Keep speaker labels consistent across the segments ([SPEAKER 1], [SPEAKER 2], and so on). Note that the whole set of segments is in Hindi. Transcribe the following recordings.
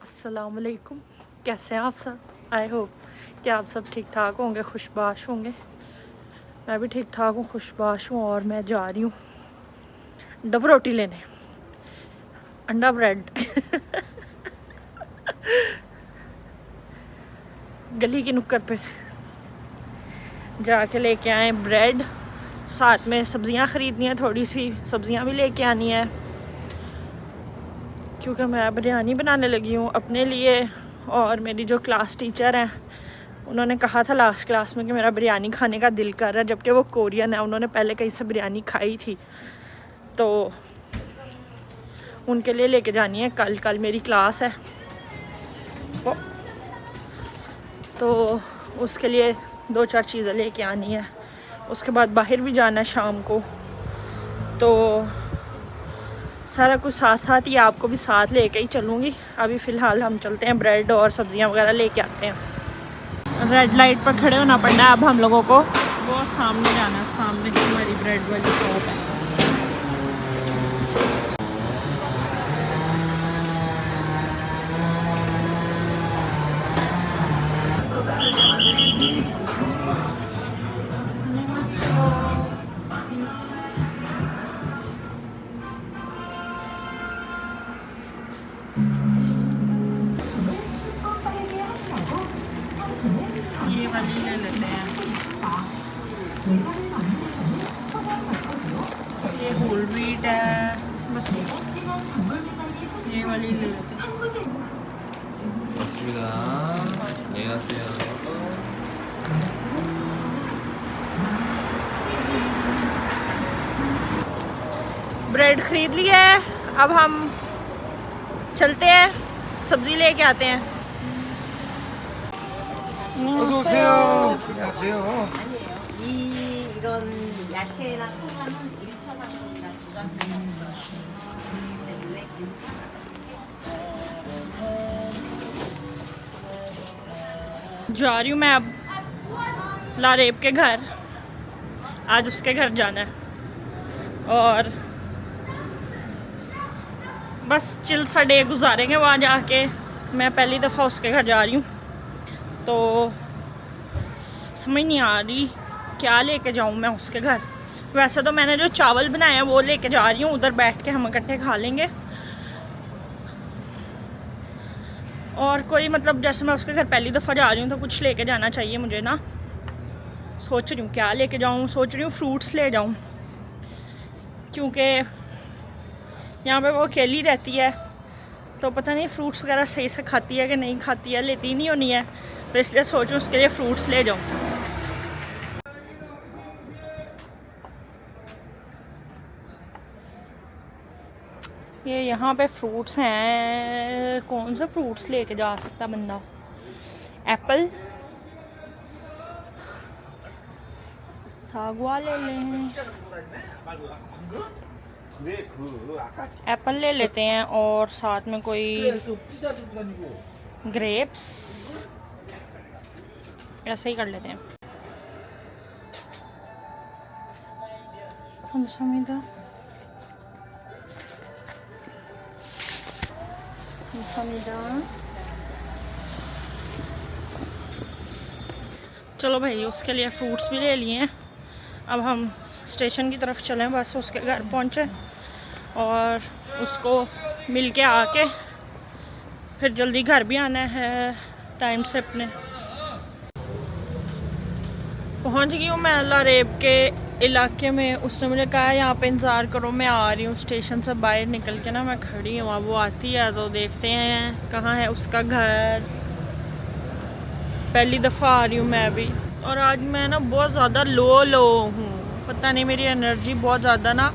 [SPEAKER 1] अस्सलाम वालेकुम, कैसे हैं आप सब। आई होप कि आप सब ठीक ठाक होंगे, खुशबाश होंगे। मैं भी ठीक ठाक हूँ, खुशबाश हूँ। और मैं जा रही हूँ डब रोटी लेने, अंडा ब्रेड गली की नुक्कड़ पे जाके लेके आए ब्रेड। साथ में सब्जियां ख़रीदनी है, थोड़ी सी सब्जियां भी लेके आनी है क्योंकि मैं बिरयानी बनाने लगी हूँ अपने लिए। और मेरी जो क्लास टीचर हैं उन्होंने कहा था लास्ट क्लास में कि मेरा बिरयानी खाने का दिल कर रहा है, जबकि वो कोरियन है, उन्होंने पहले कहीं से बिरयानी खाई थी, तो उनके लिए लेके जानी है। कल मेरी क्लास है तो उसके लिए 2-4 चीज़ें लेके आनी है। उसके बाद बाहर भी जाना है शाम को, तो सारा कुछ साथ साथ ही आपको भी साथ लेके ही चलूँगी। अभी फ़िलहाल हम चलते हैं, ब्रेड और सब्जियां वगैरह लेके आते हैं। रेड लाइट पर खड़े होना पड़ रहा है अब हम लोगों को। वो सामने जाना है, सामने हमारी ब्रेड वाली शॉप है। ये वाली ले लेते हैं, ये होल व्हीट है, बस ये वाली ले लेते हैं।
[SPEAKER 2] 맞습니다. 안녕하세요.
[SPEAKER 1] ब्रेड खरीद लिया है, अब हम चलते हैं, सब्जी लेके आते हैं।
[SPEAKER 2] 어서 오세요. 안녕하세요.
[SPEAKER 3] 이런 야채나 청아는 1,000원이나 부가세요. 왜 괜찮아?
[SPEAKER 1] जा रही हूँ मैं अब लारेब के घर, आज उसके घर जाना है और बस चिल सा डे गुजारेंगे वहाँ जाके। मैं पहली दफ़ा उसके घर जा रही हूँ तो समझ नहीं आ रही क्या लेके जाऊँ मैं उसके घर। वैसे तो मैंने जो चावल बनाए हैं वो लेके जा रही हूँ, उधर बैठ के हम इकट्ठे खा लेंगे। और कोई मतलब जैसे मैं उसके घर पहली दफ़ा जा रही हूँ तो कुछ लेके जाना चाहिए मुझे ना। सोच रही हूँ क्या लेके जाऊँ, सोच रही हूँ फ्रूट्स ले जाऊँ क्योंकि यहाँ पे वो अकेली रहती है तो पता नहीं फ्रूट्स वगैरह सही से खाती है कि नहीं खाती है, लेती नहीं होनी है, तो इसलिए सोच रही हूँ उसके लिए फ्रूट्स ले जाऊँ। ये यहाँ पे फ्रूट्स हैं, कौन से फ्रूट्स लेके जा सकता बंदा। एप्पल, सागवा ले लें, एप्पल ले लेते हैं और साथ में कोई ग्रेप्स, ऐसा ही कर लेते हैं। चलो भाई, उसके लिए फ्रूट्स भी ले लिए हैं। अब हम स्टेशन की तरफ चलें, बस उसके घर पहुँचे और उसको मिल के आके फिर जल्दी घर भी आना है टाइम से अपने। पहुँच गई हूँ मैं लारेब के इलाके में। उसने मुझे कहा यहाँ पे इंतज़ार करो, मैं आ रही हूँ। स्टेशन से बाहर निकल के ना मैं खड़ी हूँ, अब वो आती है तो देखते हैं कहाँ है उसका घर। पहली दफ़ा आ रही हूँ मैं भी, और आज मैं ना बहुत ज़्यादा लो हूँ, पता नहीं मेरी एनर्जी बहुत ज़्यादा ना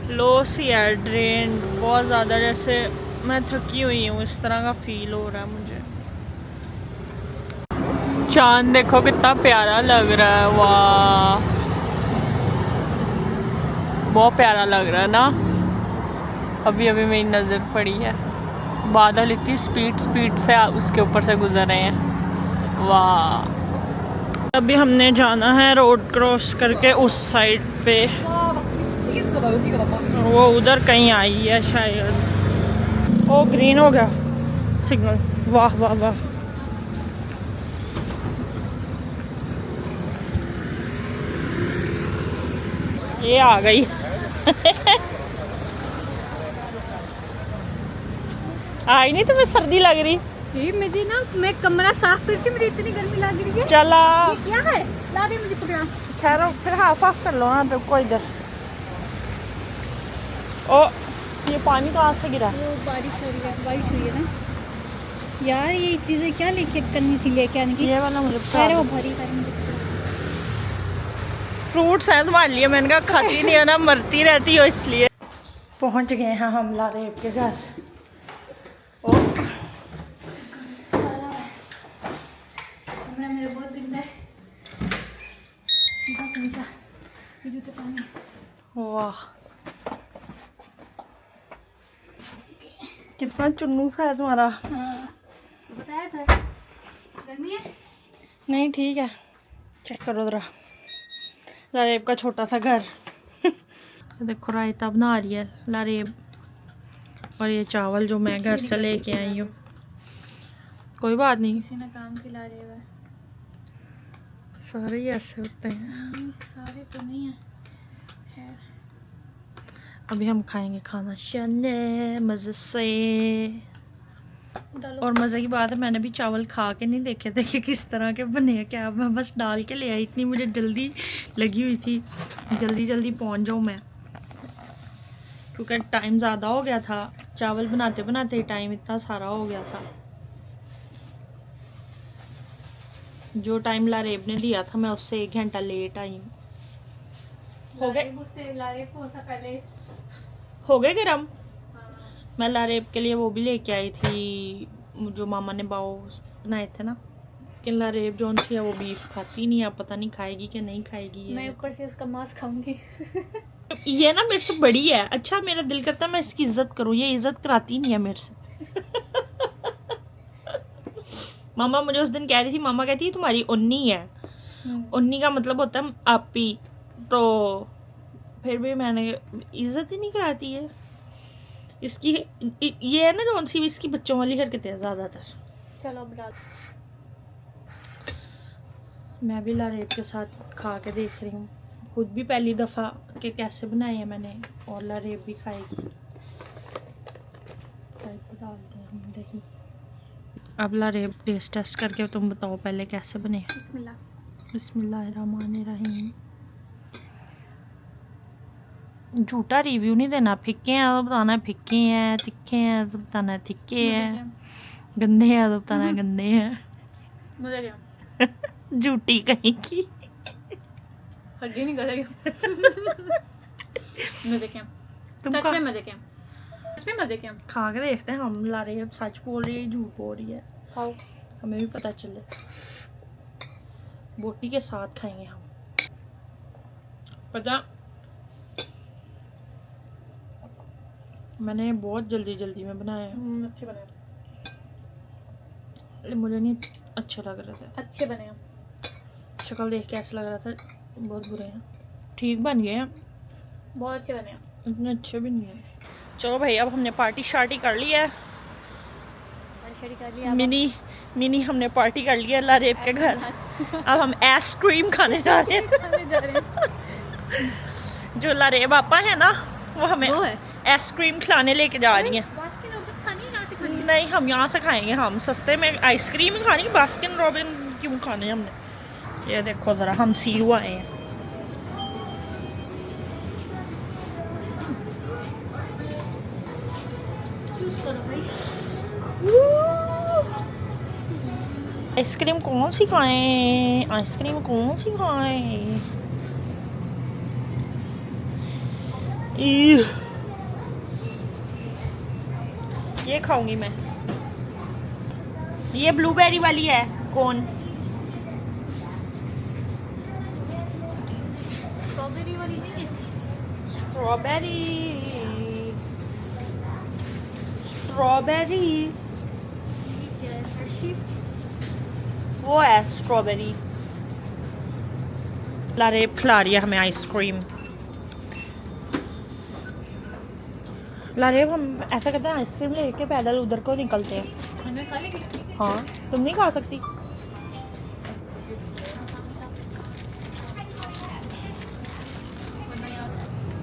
[SPEAKER 1] लो सी है, ड्रेन बहुत ज़्यादा, जैसे मैं थकी हुई हूँ, इस तरह का फील हो रहा है मुझे। चांद देखो कितना प्यारा लग रहा है, वाह बहुत प्यारा लग रहा है ना। अभी अभी मेरी नज़र पड़ी है, बादल इतनी स्पीड से उसके ऊपर से गुजर रहे हैं, वाह। अभी हमने जाना है रोड क्रॉस करके उस साइड पे, वो उधर कहीं आई है शायद। ओ ग्रीन हो गया, सिग्नल। वाह वाह वाह, ये आ गई। आई नहीं तुम्हें सर्दी लग रही?
[SPEAKER 4] ये मुझे ना, मैं कमरा साफ करके मुझे इतनी गर्मी लग रही है।
[SPEAKER 1] चला
[SPEAKER 4] ये क्या है? ला दे मुझे पकड़ा।
[SPEAKER 1] ठहरो, फिर हाफ ऑफ कर लो ना। रुको इधर। ओ ये पानी कहाँ से गिरा?
[SPEAKER 4] वो बारिश हो रही है, बारिश हुई है ना यार। ये चीजें क्या लेके करनी थी, लेके आने की।
[SPEAKER 1] ये वाला मुझे
[SPEAKER 4] अरे वो भरी कर।
[SPEAKER 1] फ्रूट्स हैं तुम्हारे लिए। मैंने कहा खाती नहीं है ना, मरती रहती हो इसलिए। पहुंच गए हैं हम लारेब के घर। ओ
[SPEAKER 4] कमरा मेरा बहुत गंदा है। ये जूते पहने।
[SPEAKER 1] वाह, कितना चुन्नू सा है तुम्हारा।
[SPEAKER 4] हाँ बताया था, गर्मी है।
[SPEAKER 1] नहीं ठीक है, चेक करो जरा। लारेब का छोटा सा घर। देखो रायता बना रही है लारेब, और ये चावल जो मैं घर से लेके आई हूँ। कोई बात नहीं,
[SPEAKER 4] किसी ने काम खिला रहे हैं।
[SPEAKER 1] सारे ही ऐसे होते हैं।
[SPEAKER 4] सारे तो नहीं है, खैर।
[SPEAKER 1] अभी हम खाएंगे खाना शने मज़े से।
[SPEAKER 4] डालो।
[SPEAKER 1] और मज़े की बात है, मैंने भी चावल खा के नहीं देखे थे कि किस तरह के बने हैं। क्या मैं बस डाल के ले आई, इतनी मुझे जल्दी लगी हुई थी, जल्दी जल्दी पहुंच जाऊँ मैं, क्योंकि टाइम ज़्यादा हो गया था। चावल बनाते बनाते टाइम इतना सारा हो गया था। जो टाइम लारेब ने दिया था मैं उससे 1 घंटा लेट आई हूँ। हो गए हो गए गरम। मैं लारेब के लिए वो भी लेके आई थी, जो मामा ने बाव बनाए थे ना। लेकिन लारेब जो सी है वो बीफ खाती नहीं है, पता नहीं खाएगी कि नहीं खाएगी।
[SPEAKER 4] मैं ऊपर से उसका मांस खाऊंगी।
[SPEAKER 1] ये ना मेरे से बड़ी है। अच्छा, मेरा दिल करता है मैं इसकी इज्जत करूँ, ये इज्जत कराती नहीं है मेरे से। मामा मुझे उस दिन कह रही थी, मामा कहती है तुम्हारी उन्नी है। उन्नी का मतलब होता है आपी। तो फिर भी मैंने इज्जत ही नहीं कराती है इसकी। ये है ना जो सी इसकी बच्चों वाली हरकतें हैं ज्यादातर।
[SPEAKER 4] चलो अब डाल।
[SPEAKER 1] मैं भी लारेब के साथ खा के देख रही हूँ, खुद भी पहली दफ़ा के कैसे बनाए हैं मैंने, और लारेब भी खाएगी। साइड पर डालते हैं हम दही। अब लारेब टेस्ट करके तुम बताओ पहले कैसे बने।
[SPEAKER 4] बिस्मिल्लाह।
[SPEAKER 1] बिस्मिल्लाहिर्रहमानिर्रहीम। झूठा रिव्यू नहीं देना। फिक्के हैं तो बताना है फिक्के हैं, तिखे हैं तो बताना है तिक्के हैं, गंदे हैं तो बताना है गंदे हैं।
[SPEAKER 4] मजा क्या?
[SPEAKER 1] झूठी कहीं की।
[SPEAKER 4] हड्डी नहीं करेगा। मजे क्या?
[SPEAKER 1] तुम
[SPEAKER 4] सच
[SPEAKER 1] खा
[SPEAKER 4] में मजे क्या? सच में मजे क्या?
[SPEAKER 1] खा के देखते हैं हम। लारेब सच बोल रही है झूठ बोल रही है,
[SPEAKER 4] खाओ।
[SPEAKER 1] हमें भी पता चले। बोटी के साथ खाएंगे हम। पता मैंने बहुत जल्दी में बनाया है।
[SPEAKER 4] अच्छे बने।
[SPEAKER 1] मुझे नहीं अच्छे लग रहे थे।
[SPEAKER 4] अच्छे बने।
[SPEAKER 1] शक्ल देख के ऐसा लग रहा था बहुत बुरे हैं। ठीक बन गए हैं,
[SPEAKER 4] बहुत अच्छे बने।
[SPEAKER 1] इतने अच्छे भी नहीं है। चलो भाई, अब हमने पार्टी शार्टी कर ली है। मिनी हमने पार्टी कर ली है लारेब के घर। अब हम आइसक्रीम खाने जा रहे हैं। जो लारेब आपा है ना, वो हमें आइसक्रीम खिलाने लेके जा रही हैं। नहीं, हम यहाँ से खाएंगे। हम सस्ते में आइसक्रीम ही खानी, बास्किन रॉबिन क्यों खाने हमने। ये देखो जरा, हम सीरू आए हैं। आइसक्रीम कौन सी खाएं? आइसक्रीम कौन सी खाएं? ये खाऊंगी मैं। ये ब्लूबेरी वाली है। कौन?
[SPEAKER 4] स्ट्रॉबेरी वाली नहीं है।
[SPEAKER 1] स्ट्रॉबेरी वो है स्ट्रॉबेरी। लारेब खिला रही है हमें आइसक्रीम। लारेब हम ऐसा करते हैं, आइसक्रीम लेके पैदल उधर को निकलते हैं।
[SPEAKER 4] मैं खा लेंगे।
[SPEAKER 1] हाँ तुम नहीं खा सकती।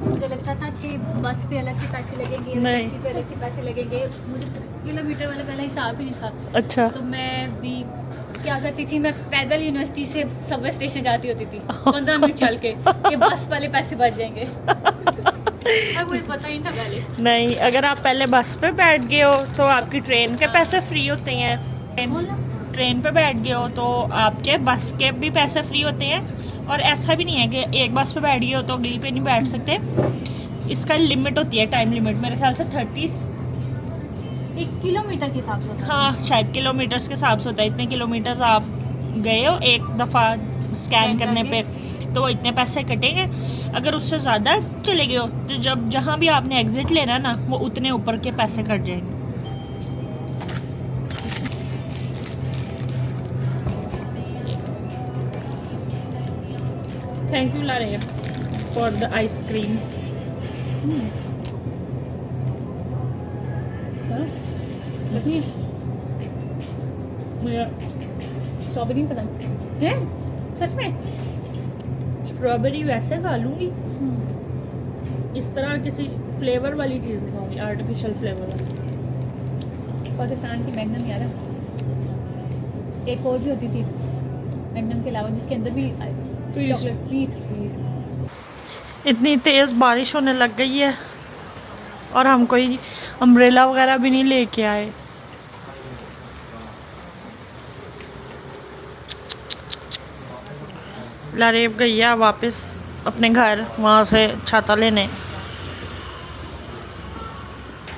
[SPEAKER 4] मुझे लगता था कि बस पे अलग से पैसे लगेंगे,
[SPEAKER 1] नहीं।
[SPEAKER 4] टैक्सी पे अलग से पैसे लगेंगे, मुझे किलोमीटर वाला पहले हिसाब ही नहीं था।
[SPEAKER 1] अच्छा।
[SPEAKER 4] तो मैं भी क्या करती थी, मैं पैदल यूनिवर्सिटी से सबवे स्टेशन जाती होती थी 15 मिनट चल के, कि बस वाले पैसे बच जाएंगे। अब मुझे पता ही नहीं था पहले।
[SPEAKER 1] नहीं, अगर आप पहले बस पे बैठ गए हो तो आपकी ट्रेन के पैसे फ्री होते हैं। ट्रेन पे बैठ गए हो तो आपके बस के भी पैसे फ्री होते हैं। और ऐसा भी नहीं है कि एक बस पे बैठ गए हो तो अगली पे नहीं बैठ सकते। इसका लिमिट होती है, टाइम लिमिट मेरे ख्याल से 30।
[SPEAKER 4] 1 किलोमीटर के हिसाब से।
[SPEAKER 1] हाँ शायद किलोमीटर्स के हिसाब से होता है। इतने किलोमीटर्स आप गए हो एक दफ़ा स्कैन करने पे तो वो इतने पैसे कटेंगे। अगर उससे ज़्यादा चले गए हो तो जब जहाँ भी आपने एग्जिट लेना ना वो उतने ऊपर के पैसे कट जाएंगे। थैंक यू लारे फॉर द आइसक्रीम।
[SPEAKER 4] स्ट्रॉबेरी पसंद है सच में।
[SPEAKER 1] स्ट्रॉबेरी वैसे खा लूंगी, इस तरह किसी फ्लेवर वाली चीज़ नहीं खाऊंगी, आर्टिफिशियल फ्लेवर वाली।
[SPEAKER 4] पाकिस्तान की मैग्नम याद है, एक और भी होती थी मैग्नम के अलावा जिसके अंदर भी चॉकलेट। प्लीज
[SPEAKER 1] इतनी तेज़ बारिश होने लग गई है और हम कोई अम्ब्रेला वगैरह भी नहीं लेके आए। लारेब गई है वापस अपने घर, वहाँ से छाता लेने।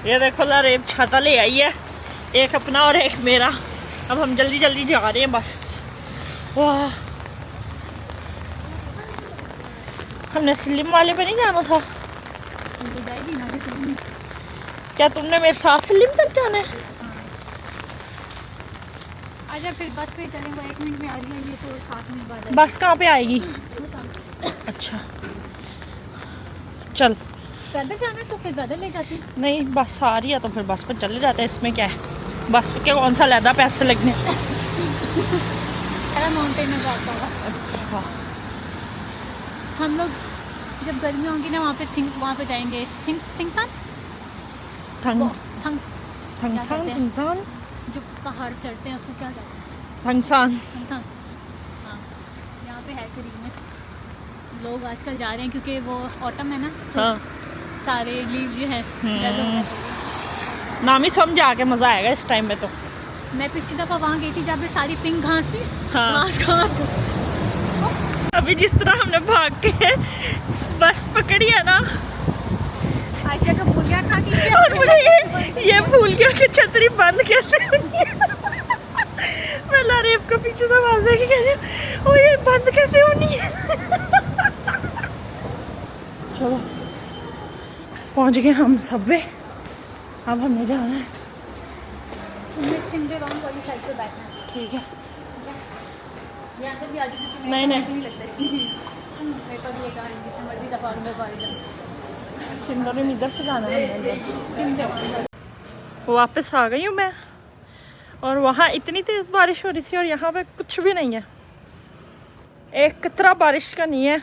[SPEAKER 1] ये देखो लारेब छाता ले आई है, एक अपना और एक मेरा। अब हम जल्दी जल्दी जा रहे हैं बस। वाह, हमने स्लिम वाले पे नहीं जाना था क्या? तुमने मेरे साथ स्लिम तक जाना है?
[SPEAKER 4] आजा फिर बस पे चलेंगे, 1 मिनट में आ रही है ये तो 7 मिनट बाद आएगी।
[SPEAKER 1] बस कहाँ पे आएगी?
[SPEAKER 4] वो सामने।
[SPEAKER 1] अच्छा चल।
[SPEAKER 4] पैदल जाना है तो फिर पैदल ले जाती।
[SPEAKER 1] नहीं बस आ रही है तो फिर बस पे चले जाते हैं, इसमें क्या है। बस पे क्या कौन सा ज़्यादा पैसे लगने।
[SPEAKER 4] माउंटेन में जाता होगा।
[SPEAKER 1] अच्छा
[SPEAKER 4] हम लोग जब गर्मी होंगी ना वहाँ पे जाएंगे। थिंगसान
[SPEAKER 1] थंगसान
[SPEAKER 4] जो पहाड़ चढ़ते हैं उसको क्या कहते हैं?
[SPEAKER 1] थंगसान।
[SPEAKER 4] थिंगसान। हाँ यहाँ पे है करीब में। लोग आजकल जा रहे हैं क्योंकि वो ऑटम है ना, तो
[SPEAKER 1] हाँ
[SPEAKER 4] सारे लीव जो है
[SPEAKER 1] नाम ही समझ आके मज़ा आएगा इस टाइम में तो।
[SPEAKER 4] मैं पिछली दफ़ा वहाँ गई थी जब ये सारी पिंक घास थी।
[SPEAKER 1] हाँ।
[SPEAKER 4] घास
[SPEAKER 1] अभी जिस तरह हमने भाग के बस पकड़ी है ना,
[SPEAKER 4] आयशा को भूल गया था कि
[SPEAKER 1] और मुझे ये भूल गया कि छतरी बंद कैसे होनी है। मैं लारेब को पीछे से आवाज देके कह रही हूँ, ओ ये बंद कैसे होनी है। चलो पहुंच गए हम सबवे। अब हमने जाना है।
[SPEAKER 4] तुम्हें सिंधेवान वाली साइड पे बैठना है।
[SPEAKER 1] ठीक है।
[SPEAKER 4] यहाँ से भी आ जाओ क्योंकि
[SPEAKER 1] नहीं,
[SPEAKER 4] मेरे को
[SPEAKER 1] नहीं।
[SPEAKER 4] ऐसे नहीं लगता। मेरे पास ये गाड़ी जितनी मर्जी दफा में बाहर जाऊँ।
[SPEAKER 1] सिंदर इधर से जाना है अंदर।
[SPEAKER 4] सिंधेवान वाली।
[SPEAKER 1] वापस आ गई हूँ मैं, और वहाँ इतनी तेज़ बारिश हो रही थी और यहाँ पे कुछ भी नहीं है, एक कतरा बारिश का नहीं है।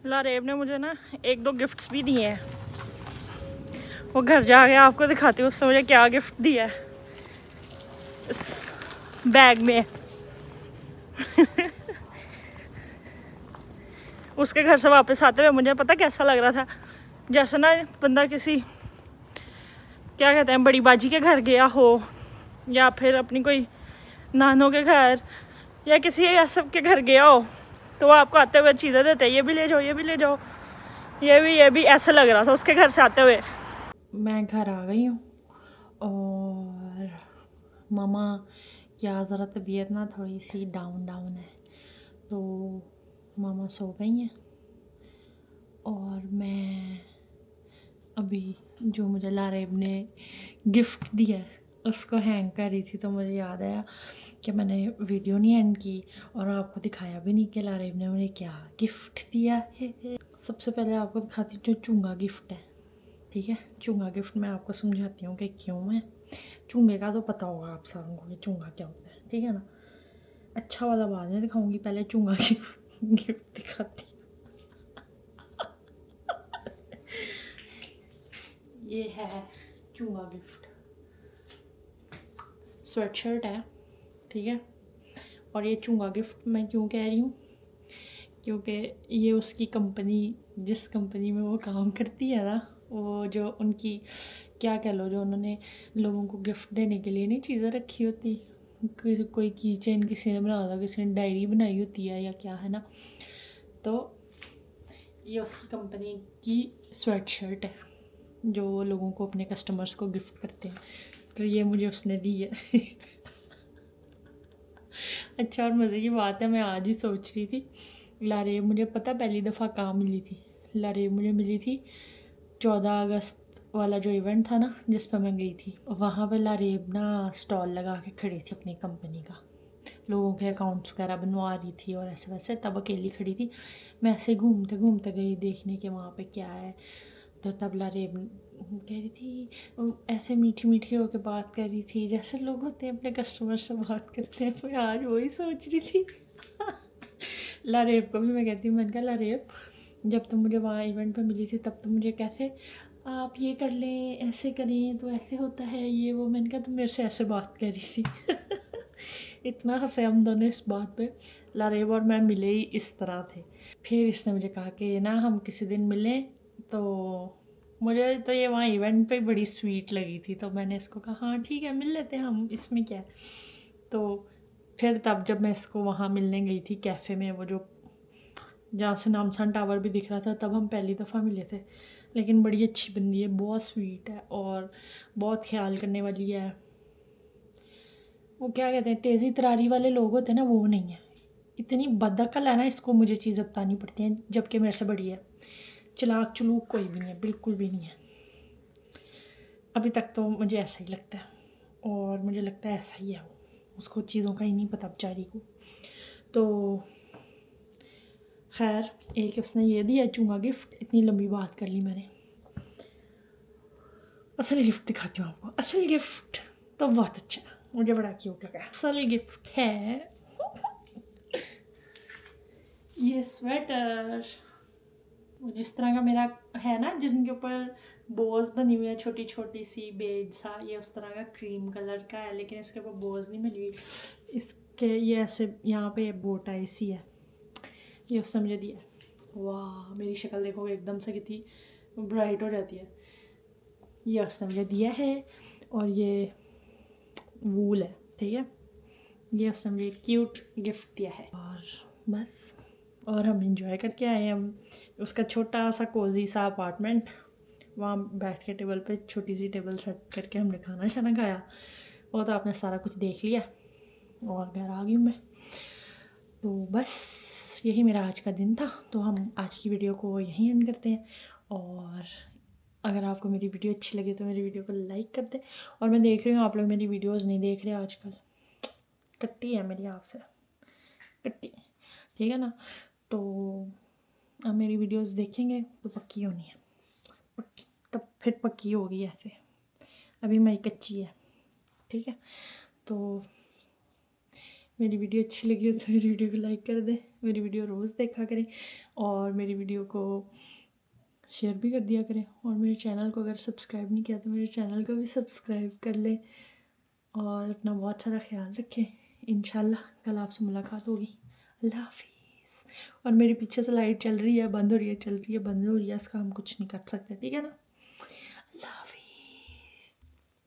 [SPEAKER 1] लारेब ने मुझे ना 1-2 गिफ्ट्स भी दिए हैं, वो घर जाके आपको दिखाती हूँ उसने मुझे क्या गिफ्ट दिया है इस बैग में। उसके घर से वापस आते हुए मुझे पता कैसा लग रहा था, जैसे ना बंदा किसी क्या कहते हैं बड़ी बाजी के घर गया हो, या फिर अपनी कोई नानों के घर या किसी ऐसे के घर गया हो, तो वो आपको आते हुए चीज़ें देते हैं, ये भी ले जाओ, ये भी ले जाओ, ये भी ऐसा लग रहा था उसके घर से आते हुए। मैं घर आ गई हूँ और मामा क्या ज़रा तबीयत ना थोड़ी सी डाउन है, तो मामा सो गई हैं और मैं अभी जो मुझे लारेब ने गिफ्ट दिया है उसको हैंग कर रही थी, तो मुझे याद आया कि मैंने वीडियो नहीं एंड की और आपको दिखाया भी नहीं कि लारेब ने मुझे क्या गिफ्ट दिया है। सबसे पहले आपको दिखाती हूँ जो चूंगा गिफ्ट है। ठीक है, चूंगा गिफ्ट मैं आपको समझाती हूँ कि क्यों है। चूंगे का तो पता होगा आप सबों को कि चूंगा क्या होता है, ठीक है ना। अच्छा वाला बाद में दिखाऊंगी, पहले चूंगा की गिफ्ट दिखाती हूँ। ये है चूंगा गिफ्ट, स्वेटशर्ट है, ठीक है। और ये चूंगा गिफ्ट मैं क्यों कह रही हूँ, क्योंकि ये उसकी कंपनी, जिस कंपनी में वो काम करती है ना, वो जो उनकी क्या कह लो, जो उन्होंने लोगों को गिफ्ट देने के लिए नहीं चीज़ें रखी होती, कोई की चेन किसी ने बना था, किसी ने डायरी बनाई होती है या क्या है ना, तो ये उसकी कंपनी की स्वेटशर्ट है जो वो लोगों को, अपने कस्टमर्स को गिफ्ट करते हैं। तो ये मुझे उसने दी है। अच्छा, और मज़े की बात है, मैं आज ही सोच रही थी, लारेब मुझे पता पहली दफ़ा कहाँ मिली थी। लारेब मुझे मिली थी 14 अगस्त वाला जो इवेंट था ना, जिस पर मैं गई थी, वहाँ पे लारेब ना स्टॉल लगा के खड़ी थी अपनी कंपनी का, लोगों के अकाउंट्स वगैरह बनवा रही थी और ऐसे वैसे। तब अकेली खड़ी थी, मैं ऐसे घूमते घूमते गई देखने के वहाँ पे क्या है। तो तब लारेब कह रही थी, ऐसे मीठी मीठी होकर बात कर रही थी जैसे लोग होते हैं अपने कस्टमर से बात करते हैं। मैं आज वही सोच रही थी। लारेब को भी मैं कहती हूँ, मैंने कहा लारेब, जब तुम मुझे वहाँ इवेंट पे मिली थी तब तुम मुझे कैसे, आप ये कर लें, ऐसे करें तो ऐसे होता है, ये वो। मैंने कहा तुम मेरे से ऐसे बात कर रही थी। इतना हंसे हम दोनों इस बात पे। लारेब और मैं मिले ही इस तरह थे। फिर इसने मुझे कहा कि ना हम किसी दिन मिलें, तो मुझे तो ये वहाँ इवेंट पे बड़ी स्वीट लगी थी, तो मैंने इसको कहा हाँ ठीक है मिल लेते हैं हम, इसमें क्या है। तो फिर तब जब मैं इसको वहाँ मिलने गई थी कैफ़े में, वो जो जहाँ से नामसान टावर भी दिख रहा था, तब हम पहली दफ़ा मिले थे। लेकिन बड़ी अच्छी बंदी है, बहुत स्वीट है और बहुत ख्याल करने वाली है। वो क्या कहते हैं, तेज़ी तरारी वाले लोग होते हैं ना, वो नहीं है। इतनी बदअकल है ना, इसको मुझे चीज़ें बतानी पड़ती हैं, जबकि मेरे से बड़ी है। चलाक चलूक कोई भी नहीं है, बिल्कुल भी नहीं है। अभी तक तो मुझे ऐसा ही लगता है, और मुझे लगता है ऐसा ही है वो, उसको चीज़ों का ही नहीं पता बेचारी को। तो खैर, एक उसने ये दिया चूंगा गिफ्ट। इतनी लंबी बात कर ली मैंने, असल गिफ्ट दिखाती हूँ आपको। असल गिफ्ट तो बहुत अच्छा है, मुझे बड़ा क्यूट लगा। असल गिफ्ट है ये स्वेटर, जिस तरह का मेरा है ना, जिसके ऊपर बोज बनी हुई है छोटी छोटी सी बेज सा, ये उस तरह का क्रीम कलर का है, लेकिन इसके ऊपर बोज नहीं बनी हुई। इसके ये ऐसे यहाँ पे बोटाई सी है, ये उसने मुझे दिया है। वाह, मेरी शक्ल देखो एकदम से कितनी ब्राइट हो जाती है। ये उसने मुझे दिया है, और ये वूल है, ठीक है। ये उसने मुझे क्यूट गिफ्ट दिया है, और बस। और हम इंजॉय करके आए हैं। हम उसका छोटा सा कोजी सा अपार्टमेंट, वहाँ बैठ के टेबल पे छोटी सी टेबल सेट करके हमने खाना शाना खाया। वो तो आपने सारा कुछ देख लिया, और घर आ गई मैं। तो बस यही मेरा आज का दिन था। तो हम आज की वीडियो को यहीं एंड करते हैं, और अगर आपको मेरी वीडियो अच्छी लगी तो मेरी वीडियो को लाइक कर दें। और मैं देख रही हूँ आप लोग मेरी वीडियोस नहीं देख रहे आजकल, कट्टी है मेरी आपसे, कट्टी, ठीक है ना। तो अब मेरी वीडियोस देखेंगे तो पक्की होनी है, पक्की, तब फिर पक्की होगी। ऐसे अभी मेरी कच्ची है, ठीक है। तो मेरी वीडियो अच्छी लगी हो तो मेरी वीडियो को लाइक कर दें, मेरी वीडियो रोज़ देखा करें, और मेरी वीडियो को शेयर भी कर दिया करें। और मेरे चैनल को अगर सब्सक्राइब नहीं किया तो मेरे चैनल को भी सब्सक्राइब कर लें, और अपना बहुत सारा ख्याल रखें। इंशाल्लाह कल आपसे मुलाकात होगी। अल्लाह हाफिज़। और मेरे पीछे से लाइट चल रही है, बंद हो रही है, चल रही है, बंद हो रही है, इसका हम कुछ नहीं कर सकते, ठीक है ना।